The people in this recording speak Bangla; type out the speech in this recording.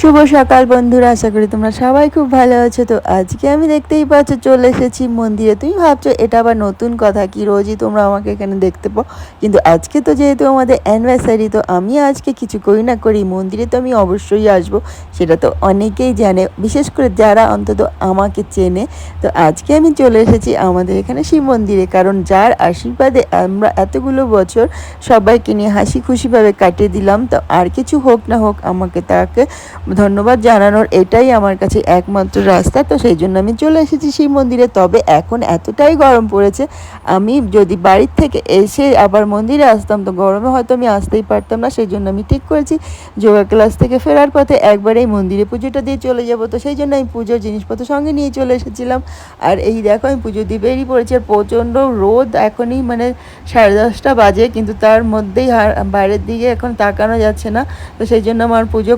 শুভ সকাল বন্ধুরা, আশা করি তোমরা সবাই খুব ভালো আছো। তো আজকে আমি দেখতেই পাচ্ছ চলে এসেছি মন্দিরে। তুমি ভাবছো এটা আবার নতুন কথা কি, রোজই তোমরা আমাকে এখানে দেখতে পাও, কিন্তু আজকে তো যেহেতু আমাদের অ্যানিভার্সারি, তো আমি আজকে কিছু করি না করি মন্দিরে তো আমি অবশ্যই আসবো। সেটা তো অনেকেই জানে, বিশেষ করে যারা অন্তত আমাকে চেনে। তো আজকে আমি চলে এসেছি আমাদের এখানে শিব মন্দিরে, কারণ যার আশীর্বাদে আমরা এতগুলো বছর সবাইকে নিয়ে হাসি খুশিভাবে কাটিয়ে দিলাম। তো আর কিছু হোক না হোক, আমাকে তাকে ধন্যবাদ জানানোর এটাই আমার কাছে একমাত্র রাস্তা। তো সেই জন্য আমি চলে এসেছি শিব মন্দিরে। তবে এখন এতটাই গরম পড়েছে, আমি যদি বাড়ির থেকে এসে আবার মন্দিরে আসতাম তো গরমে হয়তো আমি আসতেই পারতাম না। সেই জন্য আমি ঠিক করেছি যোগা ক্লাস থেকে ফেরার পথে একবারেই মন্দিরে পুজোটা দিয়ে চলে যাব। তো সেই জন্য আমি পুজোর জিনিসপত্র সঙ্গে নিয়ে চলে এসেছিলাম। আর এই দেখো আমি পুজো দিয়ে বেরিয়ে পড়েছি। আর প্রচণ্ড রোদ, এখনই মানে 10:30 বাজে, কিন্তু তার মধ্যেই বাইরের দিকে এখন তাকানো যাচ্ছে না। তো সেই জন্য আমার পুজো